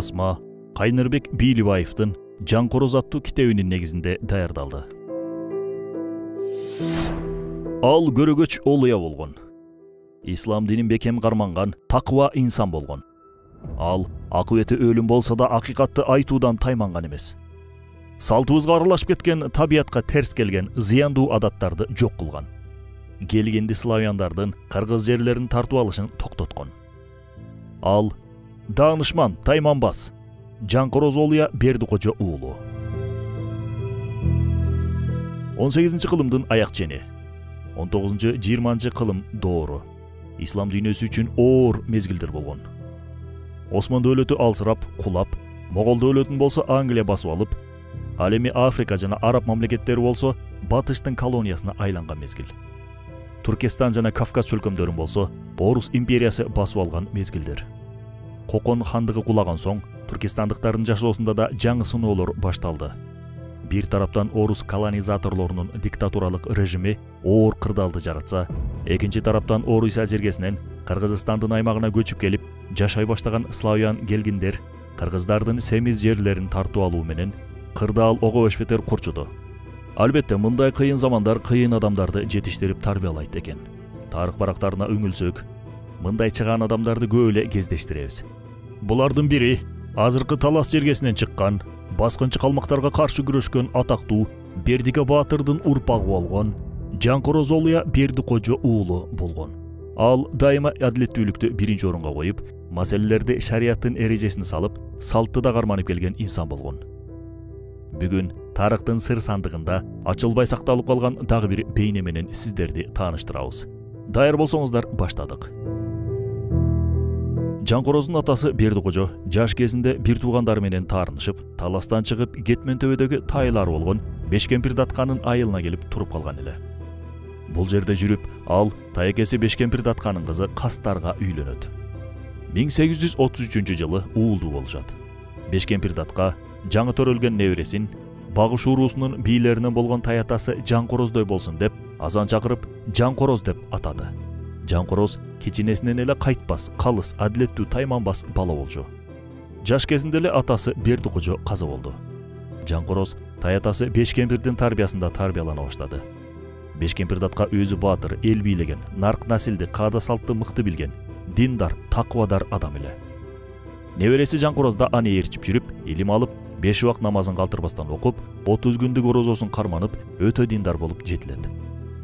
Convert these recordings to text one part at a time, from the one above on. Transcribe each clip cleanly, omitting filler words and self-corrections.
тасма Кайнырбек Бийлибаевдин Жаңкороз аттуу китебинин негизинде даярдалды. Ал көрөгөч олуя болгон. Ислам динин бекем карманган таква инсан болгон. Ал акыбети өлүм болсо да акыйкатты айтуудан тайманган эмес. Салтыбызга аралашып кеткен табиятка терс келген зыяндуу адаттарды жок кылган. Келгенди славяндардын кыргыз жерлерин тартып алышын токтоткон. Ал даанышман тайманбас Жаңкороз олуя Бердикожо уулу. 18-кылымдын аяк чени, 19-20 кылым доору ислам дүйнөсү үчүн оор мезгилдер болгон. Осман дөөлөтү алсырап, кулап, Могол дөөлөтүн болсо Англия басып алып, ал эми Африка жана араб мамлекеттери болсо батыштын колониясына айланган мезгил. Туркестан жана Кавказ чөлкөмдөрүн болсо Орус империясы басып алган мезгилдер. Кокон хандыгы кулаган соң туркестандыктардын жашоосунда да жаңы сыноолор башталды. Бир тараптан Орус колонизаторлорунун диктатуралык режими оор кырдаалды жаратса, экинчи тараптан Орусия жергесинен Кыргызстандын аймагына көчүп келип жашай баштаган славян келгиндер кыргыздардын семиз жерлерин тартып алуу менен кырдаал ого өчпетер курчуду. Албетте, мындай кыйын замандар кыйын адамдарды жетиштирип тарбиялайт экен. Тарых барактарына үңүлсөк, мындай чыган адамдарды көп эле кездештиребиз. Булардын бири азыркы Талас жергесинен чыккан, баскынчы калмактарга каршы күрөшкөн атактуу Бердике баатырдын урпагы болгон Жаңкороз олуя Бердикожо уулу болгон. Ал дайыма адилеттүүлүктү биринчи орунга коюп, маселелерди шарияттын эрежесине салып, салтты да карманып келген инсан болгон. Бүгүн тарыхтын сыр сандыгында ачылбай сакталып калган дагы бир бейне менен сиздерди тааныштырабыз. Даяр болсоңуздар, баштадык. Жаңкороздун атасы Бердикожо жаш кезинде бир туугандары менен таарынышып, Таластан чыгып Кетмен төбөдөгү тайлары болгон Бешкемпир Датканын айылына келип туруп калган эле. Бул жерде жүрүп, ал тайекеси Бешкемпир Датканын кызы Кастарга үйлөнөт. 1833 жылы уулдуу болушат. Бешкемпир Датка жаңы төрөлгөн небересин Багыш уруусунун бийлеринен болгон таятасы Жаңкороздой болсун деп азан чакырып Жаңкороз деп атады. Жаңкороз кичинесинен эле кайтпас, калыс, адилеттүү, тайманбас бала болчу. Жаш кезинде эле атасы Бердикожо каза болду. Жаңкороз таятасы Бешкемпирдин тарбиясында тарбиялана баштады. Бешкемпир Датка өзү баатыр, эл бийлеген, нарк насилди, каада салтты мыкты билген, диндар, таквадар адам эле. Небереси Жаңкорозда аны ээрчип жүрүп, илим алып, 5 убак намазын калтырбастан окуп, 30 күндүк орозосун карманып, өтө диндар болуп жетилет.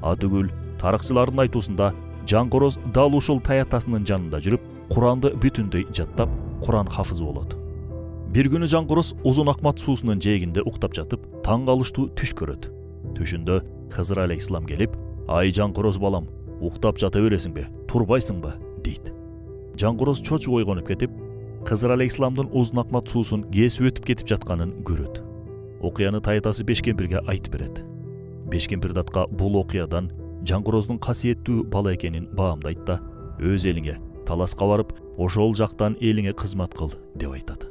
Атүгүл тарыхчылардын айтуусунда Жаңкороз дал ушул таятасынын жанында жүрүп, Куранды бүтүндөй жаттап, Куран хафызы болот. Бир күнү Жаңкороз Узун Акмат суусунун жээгинде уктап жатып, таң калыштуу түш көрөт. Түшүндө Кызыр алейхисалам келип, "Ай Жаңкороз балам, уктап жата бересиңби, турбайсыңбы?" дейт. Жаңкороз чочуп ойгонуп кетип, Кызыр алейхисаламдын Узун Акмат суусун кесип өтүп кетип жатканын көрөт. Окуяны таятасы Бешкемпирге айтып берет. Бешкемпир Датка бул окуядан Жаңкороздун касиеттүү бала экенин баамдайт да, өз элиңе Таласка барып, ошол жактан элиңе кызмат кыл деп айтат.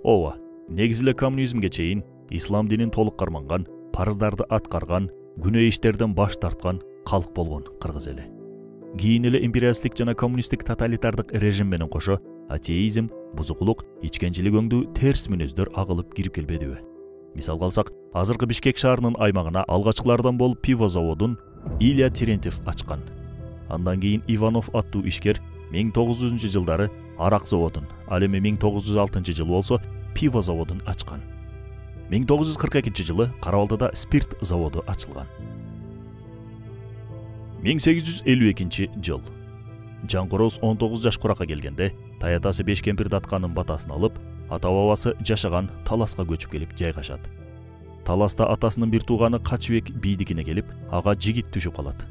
Ооба, негизи эле коммунизмге чейин ислам динин толук карманган, парыздарды аткарган, күнөө иштерден баш тарткан калк болгон кыргыз эли. Кийин эле империалисттик жана коммунисттик тоталитардык режим менен кошо атеизм, бузукулук, ичкенчилик өңдүү терс мүнөздөр агылып кирип келбедиби? Мисалга алсак, азыркы Бишкек шаарынын аймагына алгачкылардан болуп пиво заводун Илья Терентьев ачкан. Андан кийин Иванов аттуу ишкер 1900-жылдары арак заводун, ал эми 1906 жылы болсо пиво заводун ачкан. 1942 жылы Карабалдыда спирт заводу ачылган. 1852 жыл. Жаңкороз 19 жаш куракка келгенде, таятасы Бешкемпир Датканын батасын алып, ата-бабасы жашаган Таласка көчүп келип жайгашат. Таласта атасынын бир тууганы Качыбек бийдикине келип, ага жигит түшүп калат.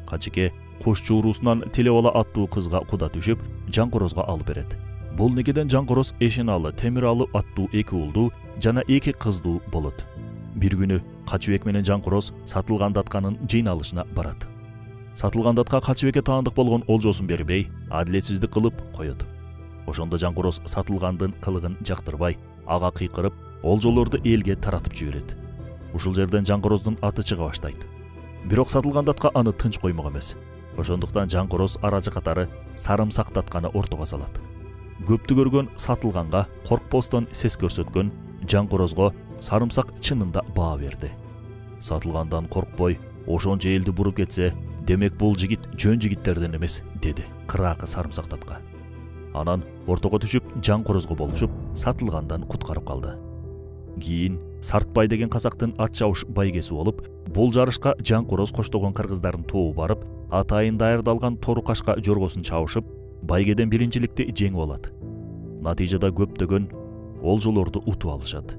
Качыке Кошчу уруусунан Телебала аттуу кызга куда түшүп, Жаңкорозго алып берет. Бул никеден Жаңкороз Эшеналы, Темиралы аттуу 2 уулдуу жана 2 кыздуу болот. Бир күнү Качыбек менен Жаңкороз сатылган Датканын жыйналышына барат. Сатылган Датка Качыбекке таандык болгон олжосун бербей, адилетсиздик кылып коет. Ошондо Жаңкороз сатылгандын кылыгын жактырбай, ага кыйкырып, олжолорду элге таратып жиберет. Ушул жерден Жаңкороздун аты чыга баштайт. Бирок сатылган Датка аны тынч коймок эмес. Ошондуктан Жаңкороз аражы катары Сарымсак Датканы ортого салат. көптү көргөн сатылганга коркпостон сес көрсөткөн Жаңкорозго сарымсак чынында баа берди. Сатылгандан коркпой, ошончо элди буруп кетсе, демек бул жигит жөн жигиттерден эмес, деди кыраакы сарымсактатка. Анан ортого түшүп Жаңкорозго болушуп, сатылгандан куткарып калды. Кийин Сартбай деген казактын ат чабыш байгеси болуп, бул жарышка Жаңкороз коштогон кыргыздардын тобу барып, атайын даярдалган Торукашка жоргосун чабышып, байгеден биринчиликти жеңип алат. Натыйжада көптөгөн олжолорду утуп алышат.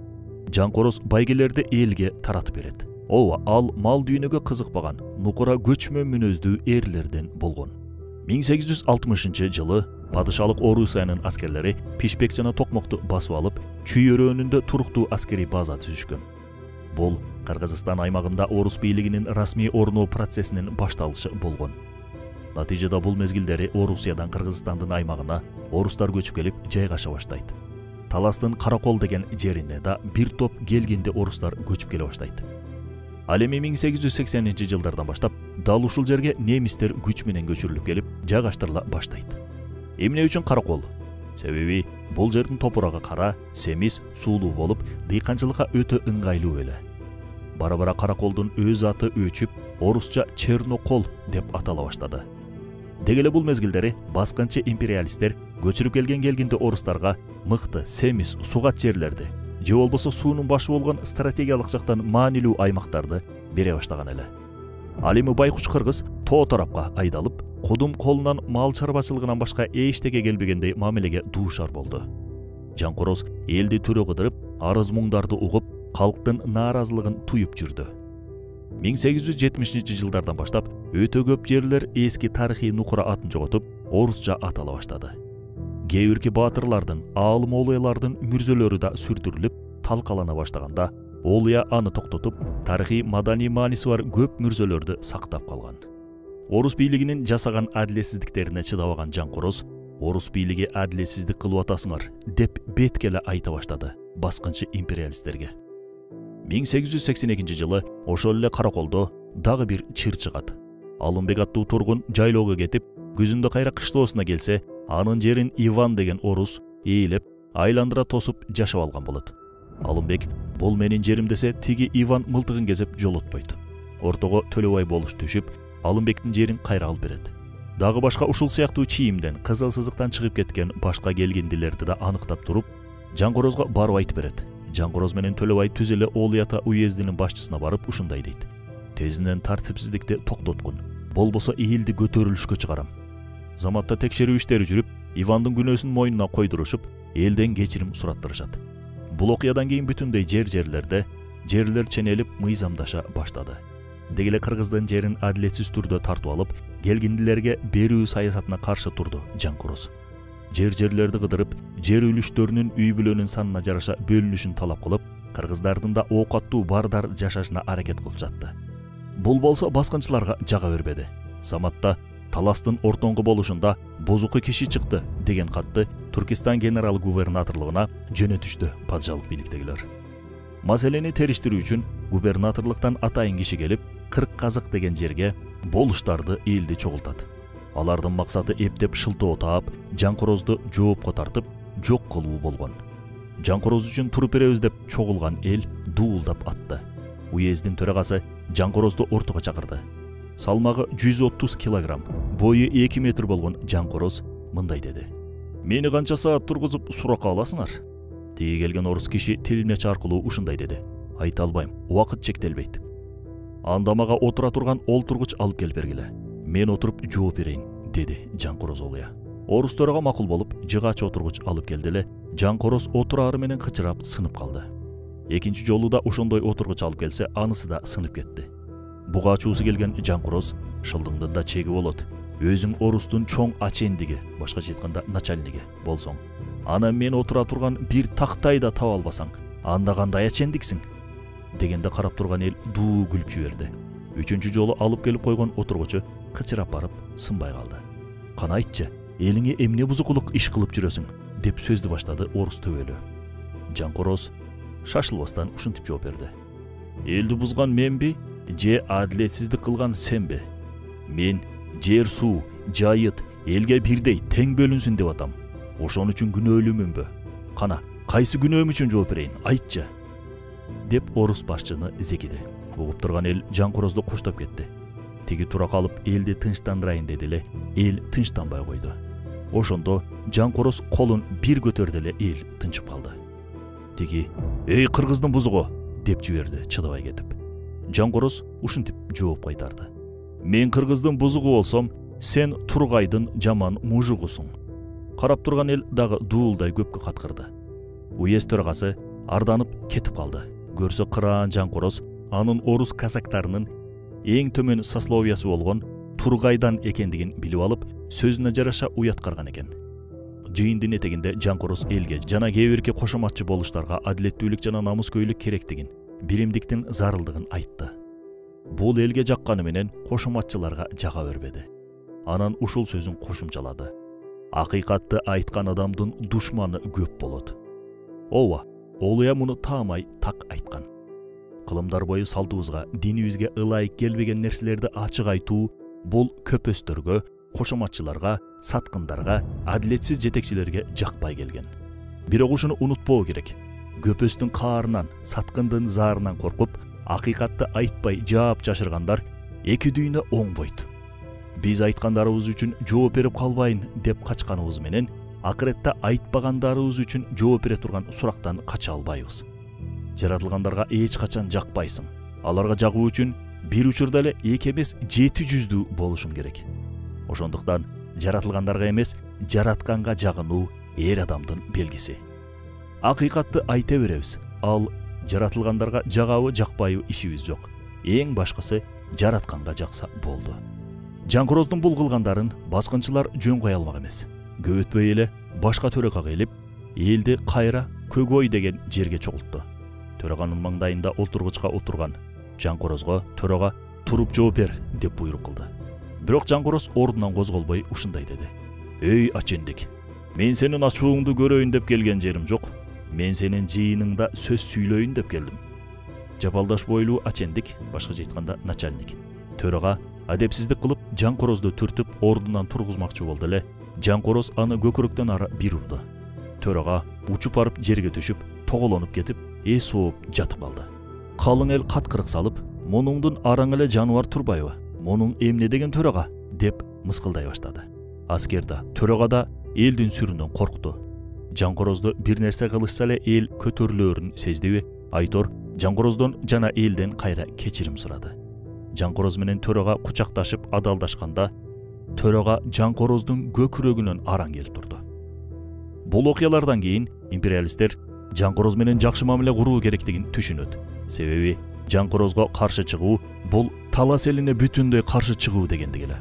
Жаңкороз байгелерди элге таратып берет. Ооба, ал мал дүйнөгө кызыкпаган, нукура көчмө мүнөздүү эрлерден болгон. 1860-жылы падышалык Орусиянын аскерлери Пишпек жана Токмокту басып алып, Чүй өрөөнүндө туруктуу аскерий база түзүшкөн. Бул Кыргызстан аймагында орус бийлигинин расмий орноо процессинин башталышы болгон. Натыйжада бул мезгилдери Орусиядан Кыргызстандын аймагына орустар көчүп келип жайгаша баштайт. Таластын Каракол деген жерине да бир топ келгенде орустар көчүп келе баштайт. Ал эми 1880-жылдардан баштап дал ушул жерге немистер күч менен көчүрүлүп келип жайгаштырыла баштайт. Эмне үчүн Каракол? Себеби бул жердин топурагы кара, семиз, суулуу болуп, дыйканчылыкка өтө ыңгайлуу эле. Бара-бара Караколдун өз аты өчүп, орусча Чернокол деп атала баштады. Дегеле бул мезгилдери баскынчы империалисттер көчүрүп келгенде орустарга мыкты, семиз, сугат жерлерди, же болбосо суунун башы болгон стратегиялык жактан маанилүү аймактарды бере баштаган эле. Ал эми байкуч кыргыз тоо тарапка айдалып, кудум колунан мал чарбачылыгынан башка эчтеке келбегендей мамилеге дуушар болду. Жаңкороз элди түрө кыдырып, арыз-муңдарды угуп, калктын нааразылыгын туюп жүрдү. 1870-жылдардан баштап өтө көп жерлер эски тарыхый нукура атын жоготуп, орусча атала баштады. Кээ бирки баатырлардын, аалым олуялардын мүрзөлөрү да сүрдүрүлүп, талкалана баштаганда, Олуя аны токтотуп, тарыхый маданий мааниси бар көп мүрзөлөрдү сактап калган. Орус бийлигинин жасаган адилетсиздиктерине чыдабаган Жаңкороз, орус бийлиги адилетсиздик кылып атасыңар деп беткеле айта баштады баскынчы империалисттерге. 1882-жылы ошол эле Караколдо дагы бир чыр чыгат. Алымбек аттуу тургун жайлоого кетип, күзүндө кайра кыштоосуна келсе, анын жерин Иван деген орус ээлеп, айландыра тосуп жашап алган болот. Алымбек бул менин жерим десе, тиги Иван мылтыгын кезеп жолотпойт. Ортого Төлөбай болуш түшүп, Алымбектин жерин кайра алып берет. Дагы башка ушул сыяктуу чийимден, кызыл сызыктан чыгып кеткен башка келгендилерди да аныктап туруп, Жаңкорозго барып айтып берет. Жаңкороз менен Төлөбай түз эле Олуята уездинин башчысына барып ушундай дейт: тезинен тартипсиздикти токтоткун, болбосо элди көтөрүлүшкө чыгарам. Заматта текшерүү иштери жүрүп, Ивандын күнөөсүн мойнуна койдурушуп, элден кечирим сураттырышат. Бул окуядан кийин бүтүндөй жерлер ченелип мыйзамдаша баштады. Дегеле кыргыздын жерин адилетсиз түрдө тартып алып, келгиндилерге берүү саясатына каршы турду Жаңкороз. Жерлерди кыдырып, жер үлүштөрүнүн үй бүлөнүн санына жараша бөлүнүшүн талап кылып, кыргыздардын да оокаттуу бардар жашашына аракет кылып жатты. Бул болсо баскынчыларга жага бербеди. Саматта таластын ортоңку болушунда бозуку киши чыкты деген катты Түркистан генерал губернаторлугуна жөнөтүштү падышалык бийликтегилер. Маселени териштирүү үчүн губернаторлуктан атайын киши келип, 40 казык деген жерге болуштарды элди чогултат. Алардын максаты эптеп шылтоо таап, Жаңкорозду жоопко тартып, жок кылуу болгон. Жаңкороз үчүн туруп беребиз деп чогулган эл дуулдап атты. Уездин төрагасы Жаңкорозду ортого чакырды. Салмагы 130 килограмм, бою 2 метр болгон Жаңкороз мындай деди: "Мени канча саат тургузуп суракка аласыңар?" Тиги келген орус киши тилмеч аркылуу ушундай деди: "Айта албайм, убакыт чектелбейт." "Анда мага отура турган олтургуч алып келип бергиле. Мен отуруп жооп берейин", деди Жаңкороз Олуя. Орус төрага макул болуп, жыгач отургуч алып келди эле, Жаңкороз отурары менен кычырап сынып калды. Экинчи жолу да ошондой отургуч алып келсе, анысы да сынып кетти. Буга ачуусу келген Жаңкороз: "Шылдыңдын да чеги болот. Өзүң орустун чоң ачендиги, башкача айтканда начальниги болсоң, ана мен отура турган бир тактай да таба албасаң, анда кандай ачендиксиң?" дегенде карап турган эл дуу күлүп жиберди. Үчүнчү жолу алып келип койгон отургучу кычырап барып сынбай калды. "Кана айтчы, элиңе эмне бузукулук иш кылып жүрөсүң?" деп сөздү баштады орус төбөлү. Жаңкороз шашылбастан ушинтип жооп берди: "Элди бузган менби, же адилетсиздик кылган сенби? Мен жер, суу, жайыт элге бирдей тең бөлүнсүн деп атам. Ошон үчүн күнөөлүүмүнбү? Кана, кайсы күнөөм үчүн жооп берейин, айтчы, деп орус башчыны зекиди. Угуп турган эл Жаңкорозду коштоп кетти. Тиги тура калып элди тынчтандырайын деди эле, эл тынчтанбай койду. Ошондо Жаңкороз колун бир көтөрдү эле, эл тынчып калды. Тиги «Эй, кыргыздын бузугу!» деп жиберди, чыдабай кетип. Жаңкороз ушинтип жооп кайтарды. «Мен кыргыздын бузугу болсом, сен Тургайдын жаман мужугусуң». Карап турган эл дагы дуулдай көпкө каткырды. Уез төрагасы арданып кетип калды. Көрсө кыраан Жаңкороз анын орус казактарынын эң төмөн сословиясы болгон Тургайдан экендигин билип алып, сөзүнө жараша уят карган экен. Жыйындын этегинде Жаңкороз элге жана кээ бирки кошоматчы болуштарга адилеттүүлүк жана намыскөйлүк керектигин, биримдиктин зарылдыгын айтты. Бул элге жакканы менен кошоматчыларга жага бербеди. Анан ушул сөзүн кошумчалады. Акыйкатты айткан адамдын душманы көп болот. Ооба, Олуя муну таамай так айткан. Кылымдар бою салтыбызга, динибизге ылайык келбеген нерселерди ачык айтуу бул көпөстөргө, кошоматчыларга, саткындарга, адилетсиз жетекчилерге жакпай келген. Бирок ушуну унутпоо керек. Көпөстүн каарынан, саткындын заарынан коркуп, акыйкатты айтпай жаап жашыргандар эки дүйнө оңбойт. Биз айткандарыбыз үчүн жооп берип калбайын деп качканыбыз менен, акыретте айтпагандарыбыз үчүн жооп бере турган сурактан кача албайбыз. Жаратылгандарга эч качан жакпайсың. Аларга жагуу үчүн бир учурда эле эки эмес 700 болушуң керек. Ошондуктан жаратылгандарга эмес, жаратканга жагынуу эр адамдын белгиси. Акыйкатты айта беребиз. Ал жаратылгандарга жагабы жакпайбы ишибиз жок. Эң башкысы жаратканга жакса болду. Жаңкороздун бул кылгандарын баскынчылар жөн кое алмак эмес. Көп өтпөй эле башка төрөгө келип, элди кайра Көгөй деген жерге чогултту. Төраганын маңдайында олтургучка отурган Жаңкорозго төрага туруп жооп бер деп буйрук кылды. Бирок Жаңкороз ордунан козголбой ушундай деди. «Эй, ачендик, мен сенин ачууңду көрөйүн деп келген жерим жок. Мен сенин жыйыныңда сөз сүйлөйүн деп келдим». Жапалдаш бойлуу ачендик, башкача айтканда начальник, төрага адепсиздик кылып Жаңкорозду түртүп ордунан тургузмакчы болду эле. Жаңкороз аны көкүрөктөн ары бир урду. Төрага учуп барып жерге түшүп, тоголонуп кетип, эс ооп жатып калды. Калың эл каткырык салып, «Мунуңдун араң эле жаныбар турбайбы? Мунуң эмне деген төрага?» деп мыскылдай баштады. Аскер да, төрага да элдин сүрүнөн коркту. Жаңкорозду бир нерсе кылышса эле эл көтөрүлөрүн сездиби? Айтор Жаңкороздон жана элден кайра кечирим сурады. Жаңкороз менен төрага кучакташып адалдашканда, төрага Жаңкороздун көкүрөгүнөн араң келип турду. Бул окуялардан кийин империалисттер Жаңкороз менен жакшы мамиле куруу керектигин түшүнөт. Себеби Жаңкорозго каршы чыгуу бул талас элине бүтүндөй каршы чыгуу дегендик эле.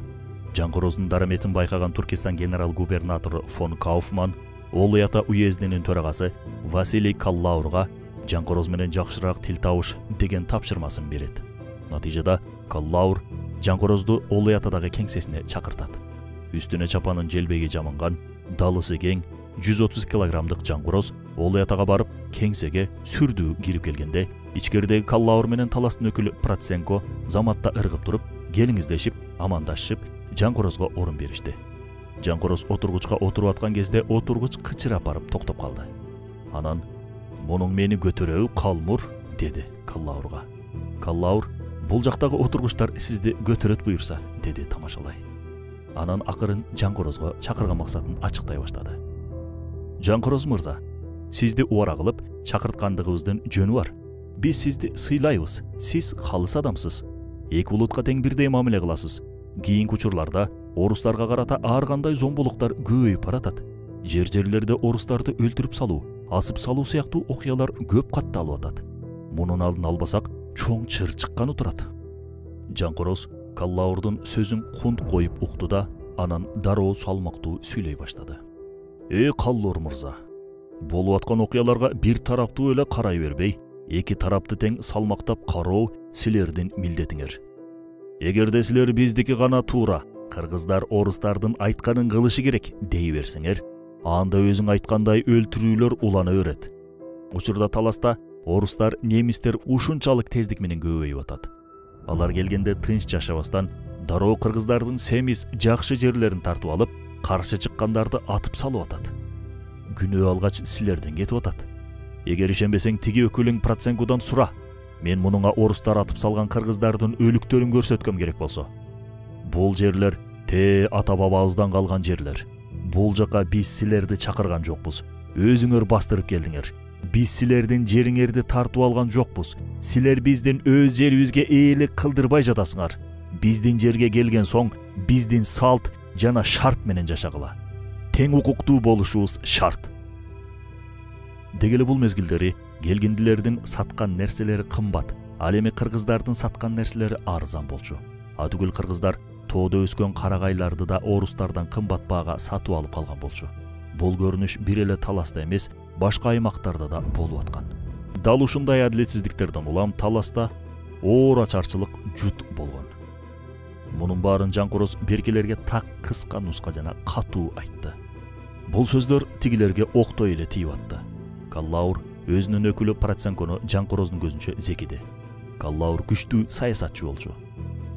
Жаңкороздун дараметин байкаган Туркестан генерал-губернатору фон Кауфман Олуята уездинин төрагасы Василий Каллаурга Жаңкороз менен жакшыраак тил табыш деген тапшырмасын берет. Натыйжада Каллаур Жаңкорозду Олуятадагы кеңсесине чакыртат. Үстүнө чапанын желбеги жаманган, далысы кең, 130 килограммдык Жаңкороз Олуятага барып, кеңсеге сүрдүү кирип келгенде, ичкеридеги Каллаур менен таластын өкүлү Проценко заматта ыргып туруп, келиңиздешип, амандашып, Жаңкорозго орун беришти. Жаңкороз отургучка отуруп аткан кезде отургуч кычырап барып токтоп калды. Анан «Мунуң мени көтөрөбү, Калмур?» деди Каллаурга. Каллаур «Бул жактагы отургучтар сизди көтөрөт буйрса», деди тамашалай. Анан акырын Жаңкорозго чакырган максатын ачыктай баштады. «Жаңкороз мырза, сизди убара кылып чакырткандыгыбыздын жөнү бар. Биз сизди сыйлайбыз, сиз калыс адамсыз. Эки улутка тең бирдей мамиле кыласыз. Кийинки учурларда орустарга карата ар кандай зомбулуктар көбөйүп баратат. Жерлерде орустарды өлтүрүп салуу, асып салуу сыяктуу окуялар көп катталып атат. Мунун алдын албасак, чоң чыр чыкканы турат». Жаңкороз Каллаурдун сөзүн кунт коюп укту да, анан дароо салмактуу сүйлөй баштады. «Эй, Каллаур мырза, болуп аткан окуяларга бир тараптуу эле карай бербей, эки тарапты тең салмактап кароо силердин милдетиңер. Эгерде силер биздики гана туура, кыргыздар орустардын айтканын кылышы керек дей берсеңер, анда өзүң айткандай өлтүрүүлөр улана берет. Учурда таласта орустар, немистер ушунчалык тездик менен көбөйүп атат. Алар келгенде тынч жашабастан, дароо кыргыздардын семиз жакшы жерлерин тартып алып, каршы чыккандарды атып салып атат. күнөө алгач силерден кетип атат. Эгер ишенбесең тиги өкүлүң Проценкодан сура. Мен мунуңа орустар атып салган кыргыздардын өлүктөрүн көрсөткөм керек болсо. Бул жерлер ата бабабыздан калган жерлер. Бул жака биз силерди чакырган жокпуз. Өзүңөр бастырып келдиңер. Биз силердин жериңерди тартып алган жокпуз. Силер биздин өз жерибизге ээлик кылдырбай жатасыңар. Биздин жерге келген соң биздин салт жана шарт менен жашагыла. Тең укуктуу болушубуз шарт. Дегеле бул мезгилдери келгиндилердин саткан нерселери кымбат, ал эми кыргыздардын саткан нерселери арзан болчу. Атүгүл кыргыздар тоодо өскөн карагайларды да орустардан кымбат баага сатып алып калган болчу. Бул көрүнүш бир эле Таласта эмес, башка аймактарда да болуп аткан. Дал ушундай адилетсиздиктерден улам Таласта оор ачарчылык жут болгон. Мунун баарын Жаңкороз беркелерге так кыска нуска жана катуу айтты. Бул сөздөр тигилерге октой эле тийип атты. Каллаур өзүнүн өкүлү Проценкону Жаңкороздун көзүнчө зекиди. Каллаур күчтүү саясатчы болчу.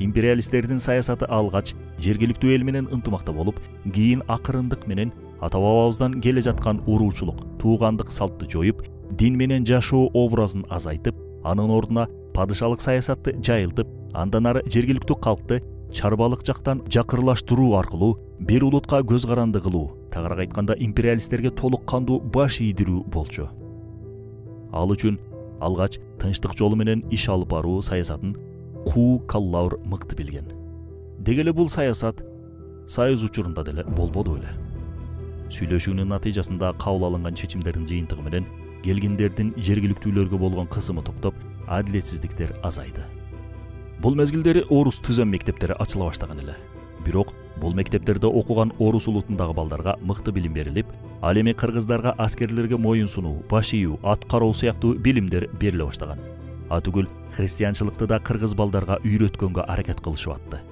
Империалисттердин саясаты алгач жергиликтүү эл менен ынтымакта болуп, кийин акырындык менен ата-бабабыздан келе жаткан уруучулук, туугандык салтты жоюп, дин менен жашоо образын азайтып, анын ордуна падышалык саясатты жайылтып, андан ары жергиликтүү калкты чарбалык жактан жакырлаштыруу аркылуу бир улутка көз каранды кылуу, тагыраак айтканда империалисттерге толук кандуу баш ийдирүү болчу. Ал үчүн алгач тынчтык жолу менен иш алып баруу саясатын Каллаур мыкты билген. Дегеле бул саясат Союз учурунда деле болбоду эле. Сүйлөшүүнүн натыйжасында кабыл алынган чечимдердин жыйынтыгы менен келгиндердин жергиликтүүлөргө болгон кысымы токтоп, адилетсиздиктер азайды. Бул мезгилдери орус түзөм мектептери ачыла баштаган эле. Бирок бул мектептерде окуган орус улутундагы балдарга мыкты билим берилип, ал эми кыргыздарга аскерлерге моюн сунуу, баш ийүү, ат кароо сыяктуу билимдер бериле баштаган. Атүгүл христианчылыкты да кыргыз балдарга үйрөткөнгө аракет кылышып атты.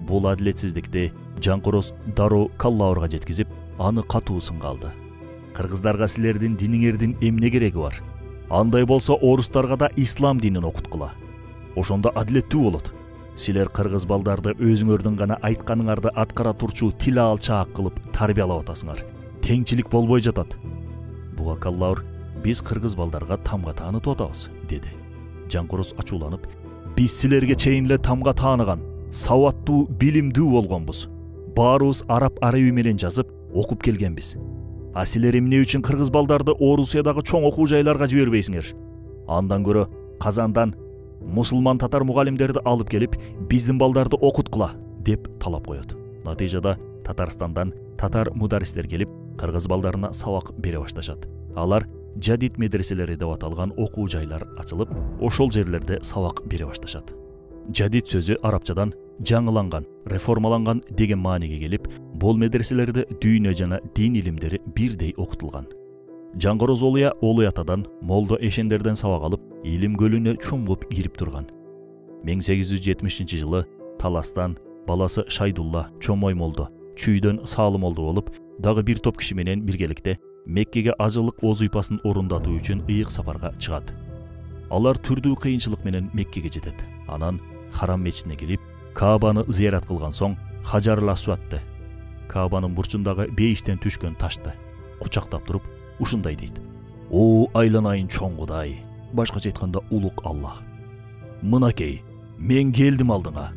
Бул адилетсиздикти Жаңкороз дароо Каллаурга жеткизип, аны катуу сынга алды. Кыргыздарга силердин диниңердин эмне кереги бар? Андай болсо орустарга да ислам динин окуткула. Ошондо адилеттүү болот. Силер кыргыз балдарды өзүңөрдүн гана айтканыңарды аткара турчу тил алчаак кылып тарбиялап атасыңар. Теңчилик болбой жатат. Буга Каллаур биз кыргыз балдарга тамга таанытып атабыз, деди. Жаңкороз ачууланып, биз силерге чейин эле тамга тааныган, сабаттуу, билимдүү болгонбуз. Баарыбыз араб араби менен жазып, окуп келгенбиз. А силер эмне үчүн кыргыз балдарды Орусиядагы чоң окуу жайларга жибербейсиңер? Андан көрө Казандан мусулман татар мугалимдерди алып келип, биздин балдарды окуткула, деп талап коет. Натыйжада Татарстандан татар мударистер келип, кыргыз балдарына сабак бере башташат. Алар жадид медреселери деп аталган окуу жайлар ачылып, ошол жерлерде сабак бере башташат. Жадид сөзү арабчадан жаңыланган, реформаланган деген мааниге келип, бул медреселерде дүйнө жана дин илимдери бирдей окутулган. Жаңкороз Олуй атадан, молдо эшендерден сабак алып, илим көлүнө чумгуп кирип турган. 1870 жылы Таластан баласы Шайдулла, Чомой молдо, Чүйдөн Салы молдо болуп, дагы бир топ киши менен биргеликте Меккеге ажылык возуйпасын орундатуу үчүн ыйык сапарга чыгат. Алар түрдүү кыйынчылык менен Меккеге жетет. Анан Харам мечитине кирип, Каабаны зыярат кылган соң Хажарыл Асватты, Каабанын бурчундагы бейиштен түшкөн ташты кучактап туруп, ушундай дейт: "О, айланайын чоң Кудай, башкача айтканда улук Аллах. Мынакей, мен келдим алдыңа.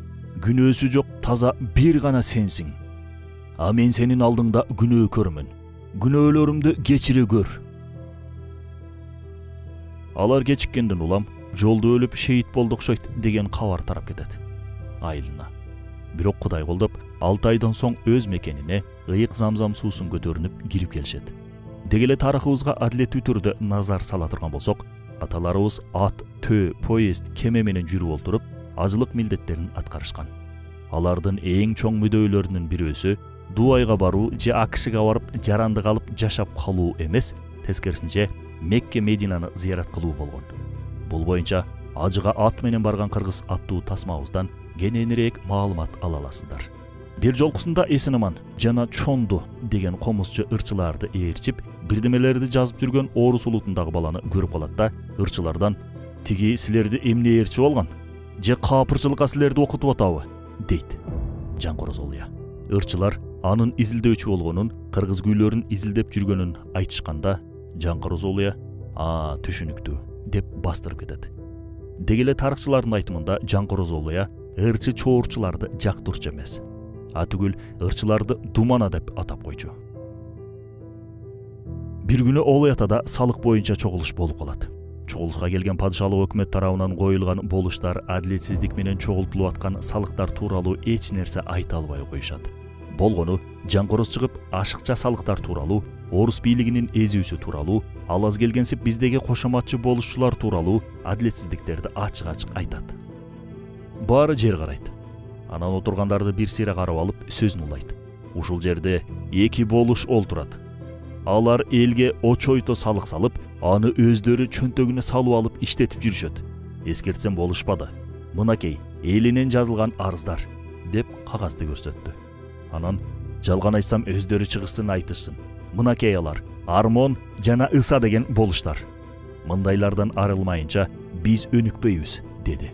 Күнөөсү жок таза бир гана сенсиң. А мен сенин алдыңда күнөө көрмүн. Күнөөлөрүмдү кечире көр." Алар кечиккенден улам жолдо өлүп шейит болду окшойт деген кабар тарап кетет айылына. Бирок Кудай колдоп 6 айдан соң өз мекенине ыйык Замзам суусун көтөрүнүп кирип келишет. Дегеле тарыхыбызга адилеттүү түрдө назар сала турган болсок, аталарыбыз ат, төө, поезд, кеме менен жүрүп олтуруп, ажылык милдеттерин аткарышкан. Алардын эң чоң мүдөөлөрүнүн бирөөсү Дуайга баруу же АКШга барып жарандык алып жашап калуу эмес, тескерисинче Мекке Мединаны зыярат кылуу болгон. Бул боюнча ажыга ат менен барган кыргыз аттуу тасмабыздан кененирээк маалымат ала аласыздар. Бир жолкусунда Эсенаман жана Чонду деген комузчу ырчыларды ээрчип, бирдемелерди жазып жүргөн орус улутундагы баланы көрүп калат да, ырчылардан: "Тиги силерди эмне ээрчип алган? Же капырчылыкка силерди окутуп атабы?" дейт. Жаңкороз Олуя. Ырчылар анын изилдөөчү болгонун, кыргыз күйлөрүн изилдеп жүргөнүн айтышканда, Жаңкороз Олуя түшүнүктүү деп бастырып кетет. Деги эле тарыхчылардын айтымында Жаңкороз Олуя ырчы чоорчуларды жактырчу эмес, түгүл ырчыларды думана деп атап койчу. Бир күнү Олуя атада салык боюнча чогулуш болуп калат. Чогулушка келген падышалык өкмөт тарабынан коюлган болуштар адилетсиздик менен чогултулуп аткан салыктар тууралуу эч нерсе айта албай коюшат. Болгону Жаңкороз чыгып ашыкча салыктар тууралуу, орус бийлигинин эзүүсү тууралуу, ал аз келгенсип биздеги кошоматчы болушчулар тууралуу адилетсиздиктерди ачык-ачык айтат. Баары жер карайт. Анан отургандарды бир сыйра карап алып сөзүн улайт. Ушул жерде эки болуш олтурат. Алар элге очойто салык салып, аны өздөрү чөнтөгүнө салып алып иштетип жүрүшөт. Эскертсем болушпады. Мынакей элинен жазылган арыздар деп кагазды көрсөттү. Анан жалган айтсам өздөрү чыгышсын айтышсын. Мынакей алар Армон жана Ыса деген болуштар. Мындайлардан арылмайынча биз өнүкпөйбүз деди.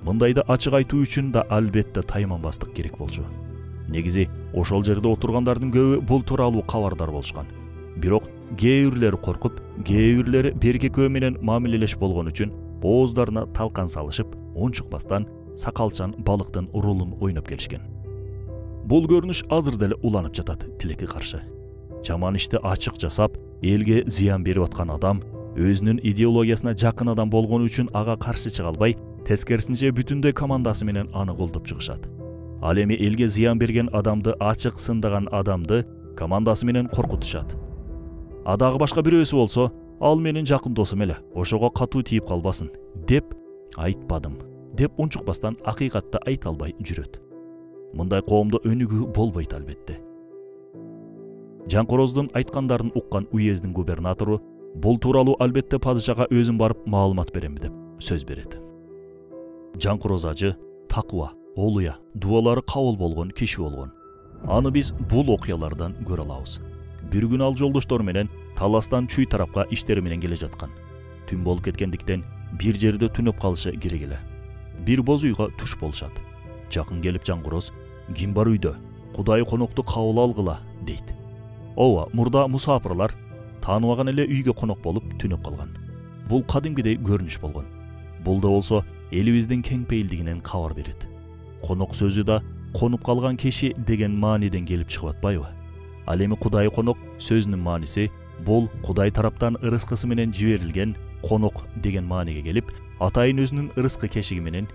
Мындайды ачык айтуу үчүн да албетте тайманбастык керек болчу. Негизи ошол жерде отургандардын көбү бул тууралуу кабардар болушкан. Бирок кээ бирлери коркуп, кээ бирлери берке көө менен мамилелеш болгон үчүн ооздарына талкан салышып, унчукпастан сакалчан балыктын ролун ойноп келишкен. Бул көрүнүш азыр деле уланып жатат тилекке каршы. Жаман ишти ачык жасап, элге зыян берип аткан адам өзүнүн идеологиясына жакын адам болгону үчүн ага каршы чыга албай, тескерисинче бүтүндөй командасы менен аны колдоп чыгышат. Ал эми элге зыян берген адамды, ачык сындаган адамды командасы менен коркутушат. Дагы башка бирөөсү болсо, ал менин жакын досум эле, ошого катуу тийип калбасын деп айтпадым деп унчукпастан акыйкатты айта албай жүрөт. Мындай коомдо өнүгүү болбойт албетте. Жаңкороздун айткандарын уккан уездин губернатору бул тууралуу албетте падышага өзүм барып маалымат берем деп сөз берет. Жаңкороз ажы, такыба, Олуя дубалары кабыл болгон киши болгон. Аны биз бул окуялардан көрө алабыз. Бир күн ал жолдоштор менен таластан чүй тарапка иштери менен келе жаткан. Түн болуп кеткендиктен бир жерде түнөп калышы керек эле. Бир боз уйга туш болушат. Жакын келип Жаңкороз, ким бар үйдө? Кудай конокту кабыл алгыла дейт. Ооба, мурда мусапырлар тааныбаган эле үйгө конок болуп түнөп калган. Бул кадимкидей көрүнүш болгон. Бул да болсо элибиздин кең пейилдигинен кабар берет. Конок сөзү да конуп калган киши деген мааниден келип чыгып атпайбы? Ал эми Кудай конок сөзүнүн мааниси бул Кудай тараптан ырыскысы менен жиберилген конок деген мааниге келип, атайын өзүнүн ырыскы кешиги менен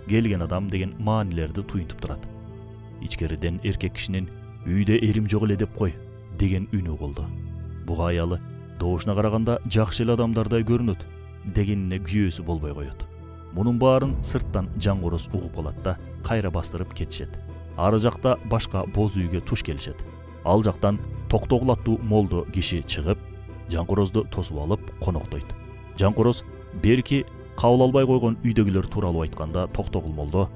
келген адам деген маанилерди туюнтуп турат. Ичкериден эркек кишинин үйдө эрим жок эле деп кой деген үнү болду. Буга аялы добушуна караганда жакшы эле адамдардай көрүнөт дегенине күйөөсү болбой коет. Мунун баарын сырттан Жаңкороз угуп калат да кайра бастырып кетишет. Ары жакта башка боз үйгө туш келишет. Ал жактан токтогулаттуу молдо киши чыгып, Жаңкорозду тосуп алып коноктойт. Жаңкороз берки кабыл албай койгон үйдөгүлөр тууралуу айтканда токтогул молдо,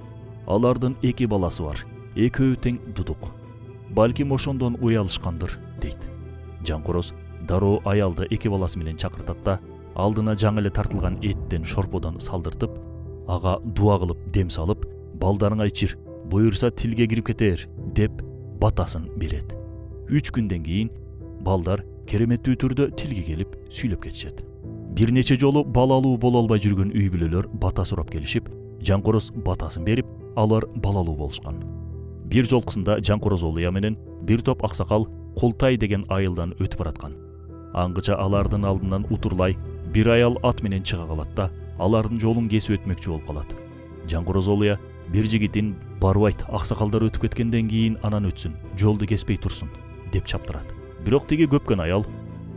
алардын эки баласы бар, экөө тең дудук. Балким ошондон уялышкандыр дейт. Жаңкороз дароо аялды эки баласы менен чакыртат да, алдына жаңы эле тартылган эттен шорподон салдыртып, ага дуа кылып дем салып, балдарыңа ичир, буюрса тилге кирип кетер деп батасын берет. 3 күндөн кийин балдар кереметтүү түрдө тилге келип сүйлөп кетишет. Бир нече жолу балалуу боло албай жүргөн үй бүлөлөр бата сурап келишип, Жаңкороз батасын берип, алар балалуу болушкан. Бир жолкусунда Жаңкороз Олуя менен бир топ аксакал Култай деген айылдан өтүп бараткан. Аңгыча алардын алдынан утурлай бир аял ат менен чыга калат да, алардын жолун кесип өтмөкчү болуп калат. Жаңкороз Олуя бир жигитин барбайт, аксакалдар өтүп кеткенден кийин анан өтсүн, жолду кеспей турсун деп чаптырат. Бирок тиги көпкөн аял,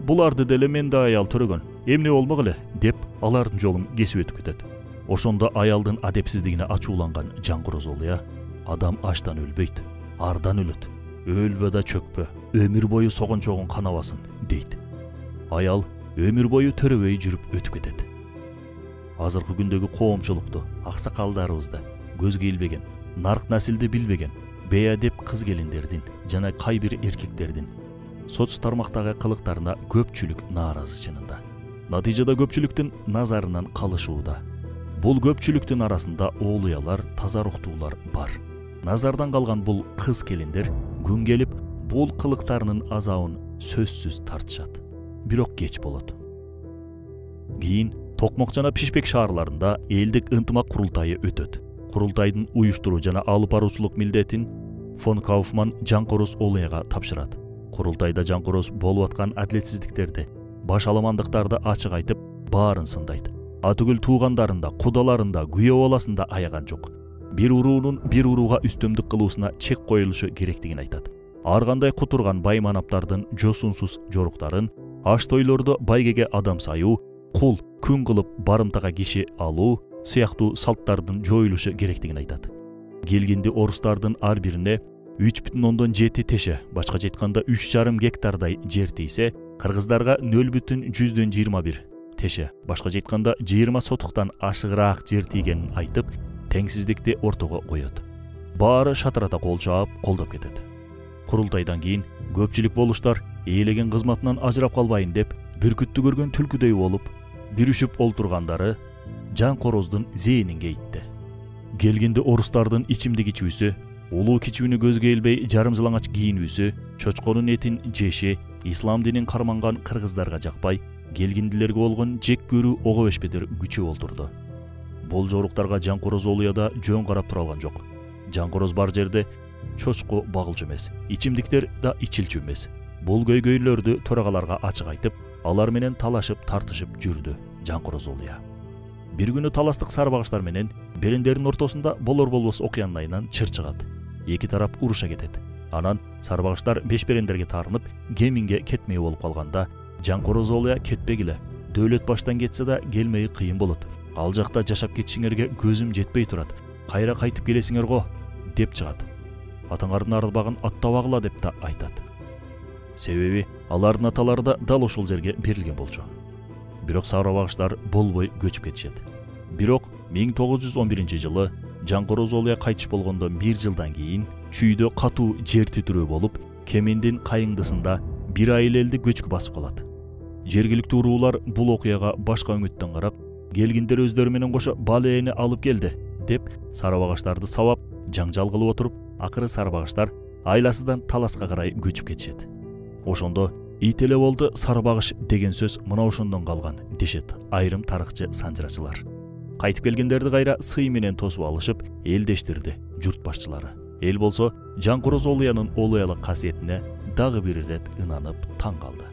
буларды деле мен да аял төрөгөн, эмне болмок эле деп алардын жолун кесип өтүп кетет. Ошондо аялдын адепсиздигине ачууланган Жаңкороз Олуя, адам аштан өлбөйт, ардан өлөт. Өлбө да чөкпө, өмүр бою согончогун канабасын дейт. Аял өмүр бою төрөбөй жүрүп өтүп кетет. Азыркы күндөгү коомчулукту, аксакалдарыбызды көзгө илбеген, нарк насилди билбеген, бейадеп кыз келиндердин жана кай бир эркектердин соц тармактагы кылыктарына көпчүлүк нааразы чынында. Натыйжада көпчүлүктүн назарынан калышууда. Бул көпчүлүктүн арасында Олуялар, таза руктуулар бар. Назардан калган бул кыз келиндер күн келип бул кылыктарынын азабын сөзсүз тартышат. Бирок кеч болот. Кийин Токмок жана Пишпек шаарларында элдик ынтымак курултайы өтөт. Курултайдын уюштуруу жана алып баруучулук милдетин фон Кауфман Жаңкороз Олуяга тапшырат. Курултайда Жаңкороз болуп аткан адилетсиздиктерди, баш аламандыктарды ачык айтып, баарын сындайт. Атүгүл туугандарында, кудаларында, күйөө баласында аяган жок. Бир уруунун бир урууга үстөмдүк кылуусуна чек коюлушу керектигин айтат. Ар кандай кутурган бай манаптардын жосунсуз жоруктарын, аш тойлордо байгеге адам саюу, кул күн кылып барымтага киши алуу сыяктуу салттардын жоюлушу керектигин айтат. Келгинди орустардын ар бирине 3,7 теше, башкача айтканда 3,5 гектардай жер тийсе, кыргыздарга 0,21 теше, башкача айтканда 20 сотуктан ашыгыраак жер тийгенин айтып, теңсиздикти ортого коет. Баары шатырата кол чаап, колдоп кетет. Курултайдан кийин көпчүлүк болуштар ээлеген кызматынан ажырап калбайын деп, бүркүттү көргөн түлкүдөй болуп, бүрүшүп олтургандары Жаңкороздун зээнин кейитти. Келгинди орустардын ичимдик ичүүсү, улуу кичүүнү көзгө илбей жарым жылаңач кийинүүсү, чочконун этин жеши, ислам динин карманган кыргыздарга жакпай, келгиндилерге болгон жек көрүү ого бешпедер күчөп олтурду. Бул жоруктарга Жаңкороз Олуяда жөн карап тура алган жок. Жаңкороз бар жерде чочко багылчу эмес, ичимдиктер да ичилчү эмес. Бул көйгөйлөрдү төрагаларга ачык айтып, алар менен талашып тартышып жүрдү Жаңкороз Олуя. Бир күнү таластык сарбагыштар менен берендердин ортосунда болор болбос окуянын айынан чыр чыгат. Эки тарап уруша кетет. Анан сарбагыштар беш берендерге таарынып, кеминге кетмей болуп калганда, Жаңкороз Олуя кетпегиле. Дөөлөт баштан кетсе да келмеyi кыйын болот. Ал жакта жашап кетишиңерге көзүм жетпей турат. Кайра кайтып келесиңер го, деп чыгат. Атаңардын арбагын аттабагыла деп да айтат. Себеби алардын аталары да дал ошол жерге берилген болчу. Бирок сарбагыштар болбой көчүп кетишет. Бирок 1911 жылы Жаңкороз Олуя кайтыш болгондон 1 жылдан кийин чүйдө катуу жер титирөө болуп, Кемендин кайыңдысында бир айыл элди көчкү басып калат. Жергиликтүү уруулар бул окуяга башка өңүттөн карап, келгиндер өздөрү менен кошо бал ээни алып келди деп сарбагыштарды сабап, жаңжал кылып отуруп, акыры сарбагыштар айласыдан таласка карай көчүп кетишет. Ошондо ит эле болду сарбагыш деген сөз мына ошондон калган дешет айрым тарыхчы санжырачылар. Кайтып келгендерди кайра сый менен тосуп алышып, элдештирди журт башчылары. Эл болсо Жаңкороз Олуянын олуялык касиетине дагы бир ирет ынанып таң калды.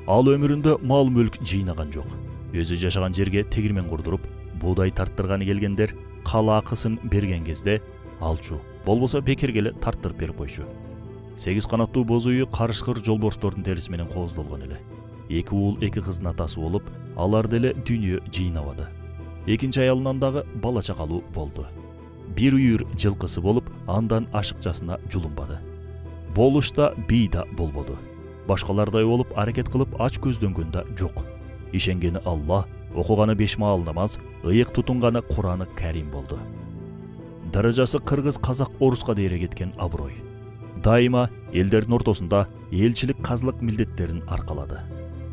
Ал өмүрүндө мал мүлк жыйнаган жок. Өзү жашаган жерге тегирмен курдуруп, буудай тарттырганы келгендер кала акысын берген кезде алчу, болбосо бекерге эле тарттырып берип койчу. 8 канаттуу боз үйү карышкыр жолборстордун териси менен кооздолгон эле. 2 уул 2 кыздын атасы болуп, алар деле дүйнө жыйнабады. Экинчи аялынан дагы бала чакалуу болду. Бир үйүр жылкысы болуп, андан ашыкчасына жулунбады. Болушта бий да болбоду. Башкалардай болуп аракет кылып ач көздөнгөн да жок. Ишенгени Алла, окуганы 5 маал намаз, ыйык тутунганы Кураны Карим болду. Даражасы кыргыз, казак, оруска дейре кеткен аброй. Дайыма элдердин ортосунда элчилик казылык милдеттерин аркалады.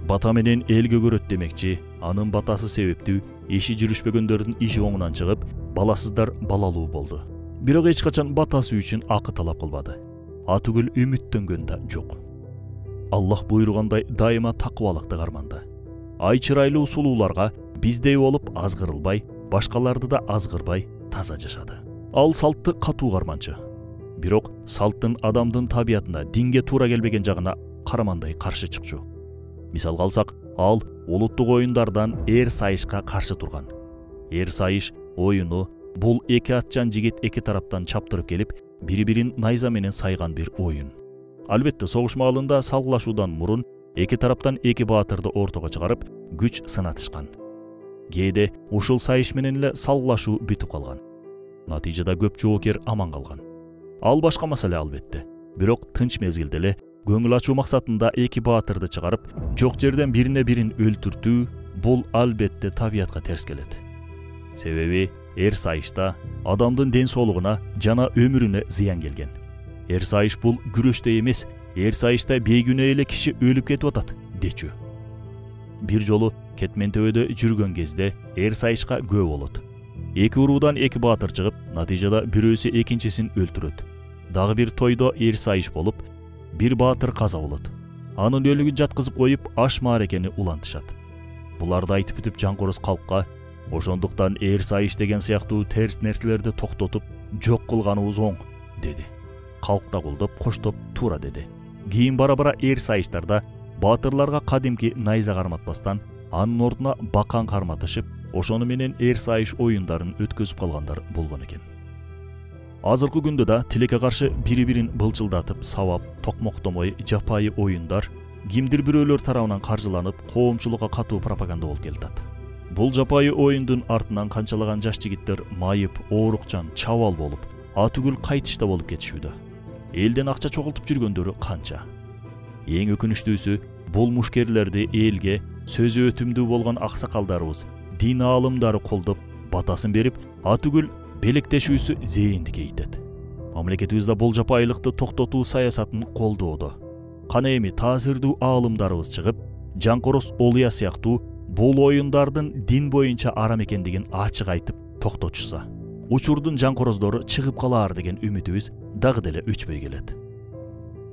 Бата менен элге көрөт демекчи, анын батасы себептүү иши жүрүшпөгөндөрдүн иши оңунан чыгып, баласыздар балалуу болду. Бирок эч качан батасы үчүн акы талап кылбады. Атүгүл үмүттөнгөн да жок. Аллах буйругандай дайыма такыбалыкты карманды. Ай чырайлуу сулууларга биздей болуп азгырылбай, башкаларды да азгырбай таза жашады. Ал салтты катуу карманчы. Бирок салттын адамдын табиятына, динге туура келбеген жагына карамандай каршы чыкчу. Мисалга алсак, ал улуттук оюндардан эр сайышка каршы турган. Эр сайыш оюну бул эки атчан жигит эки тараптан чаптырып келип, бири-бирин найза менен сайган бир оюн. Албетте, согуш маалында салгылашуудан мурун эки тараптан эки баатырды ортого чыгарып, күч сынатышкан. Кээде ушул сайыш менен эле салгылашуу бүтүп калган. Натыйжада көп жоокер аман калган. Ал башка маселе албетте. Бирок тынч мезгилде эле көңүл ачуу максатында эки баатырды чыгарып, жок жерден бирине бирин өлтүртүү бул албетте табиятка терс келет. Себеби эр сайышта адамдын ден соолугуна жана өмүрүнө зыян келген. Эр сайыш бул күрөштө эмес, эр сайышта бейгүнөө эле киши өлүп кетип атат, дечү. Бир жолу Кетмен төбөдө жүргөн кезде эр сайышка күбө болот. Эки уруудан эки баатыр чыгып, натыйжада бирөөсү экинчисин өлтүрөт. Дагы бир тойдо эр сайыш болуп, бир баатыр каза болот. Анын өлүгүн жаткызып коюп, аш мааракени улантышат. Буларды айтып бүтүп Жанкороз калкка ошондуктан эр сайыш деген сыяктуу терс нерселерди токтотуп, жок кылганыбыз оң, деди. Калк да колдоп, коштоп туура деди. Кийин бара-бара эр сайыштарда баатырларга кадимки найза карматпастан, анын ордуна бакан карматышып, ошону менен эр сайыш оюндарын өткөзүп калгандар болгон экен. Азыркы күндө да тилекке каршы бири-бирин былчылдатып, сабап, токмоктомой жапайы оюндар кимдир бирөөлөр тарабынан каржыланып, коомчулукка катуу пропаганда болуп келатат. Бул жапайы оюндун артынан канчалаган жаш жигиттер майып, оорукчан, чабал болуп, атүгүл кайтышта болуп кетишүүдө. Элден акча чогултуп жүргөндөрү канча. Эң өкүнүчтүүсү, бул мушкерлерди элге сөзү өтүмдүү болгон аксакалдарыбыз, дин аалымдары колдоп, батасын берип, атүгүл белектешүүсү зээинди кейтет. Мамлекетибизде бул жапайылыкты токтотуу саясатын колдоодо. Кана эми таасирдүү аалымдарыбыз чыгып, Жанкороз Олуя сыяктуу бул оюндардын дин боюнча арам экендигин ачык айтып токтотушса, учурдун Жанкороздору чыгып калаар деген үмүтүбүз дагы деле өчпөй келет.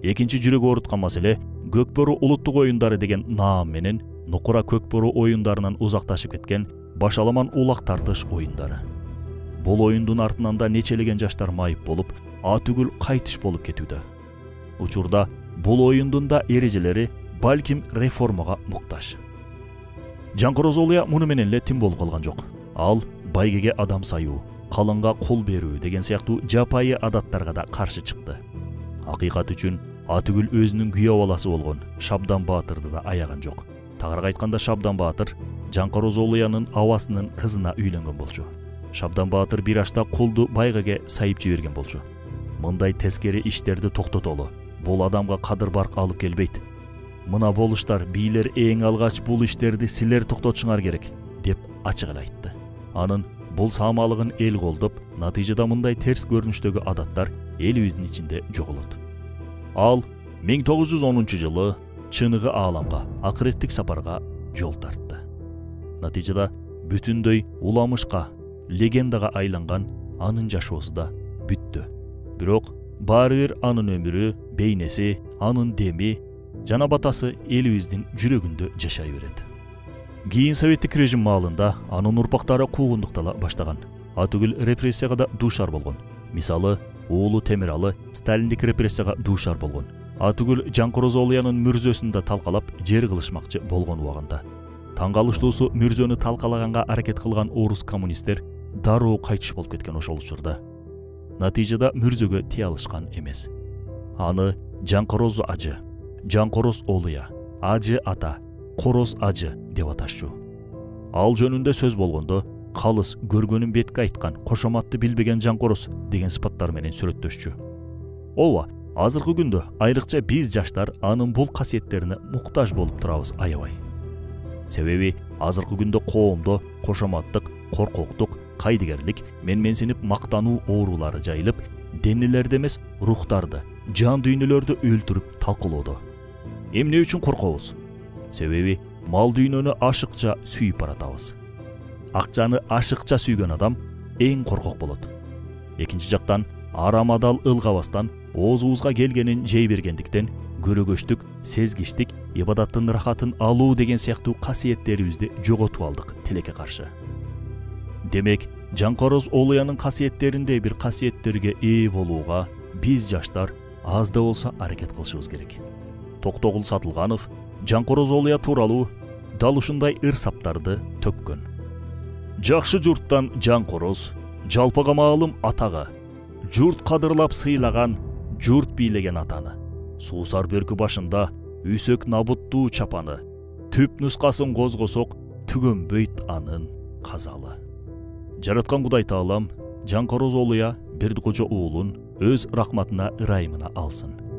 Экинчи жүрөк ооруткан маселе Көкбөрү улуттук оюндары деген наам менен Нукура Көкбөрү оюндарынан узакташып кеткен Башаламан улак тартыш оюндары. Бул оюндун артынан да нечелеген жаштар майып болуп, атүгүл кайтыш болуп кетүүдө. Учурда бул оюндун да эрежелери балким реформага муктаж. Жанкороз Олуя муну менен эле тим болуп калган жок. Ал байгеге адам саюу, калыңга кол берүү деген сыяктуу жапайы адаттарга да каршы чыкты. Акыйкат үчүн атүгүл өзүнүн күйөө баласы болгон Шабдан баатырды да аяган жок. Тагыраак айтканда, Шабдан баатыр Жанкороз Олуянын абасынын кызына үйлөнгөн болчу. Шабдан баатыр бир ашта кулду байгеге сайып жиберген болчу. Мындай тескери иштерди токтотолу. Бул адамга кадыр барк алып келбейт. Мына болуштар, бийлер эң алгач бул иштерди силер токтотушуңар керек, деп ачык эле айтты. Анын бул саамалыгын эл колдоп, натыйжада мындай терс көрүнүштөгү адаттар элибиздин ичинде жоголот. Ал 1910-жылы чыныгы ааламга, акыреттик сапарга жол тартты. Натыйжада бүтүндөй уламышка, легендага айланган анын жашоосу да бүттү. Бирок баары бир анын өмүрү, бейнеси, анын деми жана батасы элибиздин жүрөгүндө жашай берет. Кийин советтик режим маалында анын урпактары куугундуктала баштаган. Атүгүл репрессияга да дуушар болгон. Мисалы, уулу Темиралы сталиндик репрессияга дуушар болгон. Атүгүл Жанкороз Олуянын мүрзөсүн да талкалап, жер кылышмакчы болгон убагында. Таң калыштуусу, мүрзөнү талкалаганга аракет кылган орус коммунисттер дароо кайтыш болуп кеткен ошол учурда. Натыйжада мүрзөгө тие алышкан эмес. Аны Жанкороз ажы, Жанкороз Олуя, ажы ата, Короз ажы деп аташчу. Ал жөнүндө сөз болгондо, калыс көргөнүн бетке айткан, кошоматты билбеген Жанкороз деген сыпаттар менен сүрөттөшчү. Ооба, азыркы күндө айрыкча биз жаштар анын бул касиеттерине муктаж болуп турабыз аябай. Себеби азыркы күндө коомдо кошоматтык, коркоктук, кайдыгерлик, менменсинип мактануу оорулары жайылып, денелерди эмес, рухтарды, жан дүйнөлөрдү өлтүрүп талкалоодо. Эмне үчүн коркобуз? Себеби мал дүйнөнү ашыкча сүйүп баратабыз. Акчаны ашыкча сүйгөн адам эң коркок болот. Экинчи жактан, арамадал ылгабастан оозубузга келгенин жей бергендиктен көрөгөчтүк, сезгиштик, ибадаттын рахатын алуу деген сыяктуу касиеттерибизди жоготуп алдык тилекке каршы. Демек, Жанкороз Олуянын касиеттеринде бир касиеттерге ээ болууга биз жаштар аз да болсо аракет кылышыбыз керек. Токтогул Сатылганов Жанкороз Олуя тууралуу дал ушундай ыр-саптарды төккөн. Жакшы журттан Жанкороз, жалпага маалым атагы, журт кадырлап сыйлаган, журт бийлеген атаны. Суусар бөркү башында үсөк набуттуу чапаны, түп нускасын козгосок, түгөнбөйт анын казалы. Жараткан Кудай Таалам Жанкороз Олуя Бердикожо уулун өз рахматына ырайымына алсын.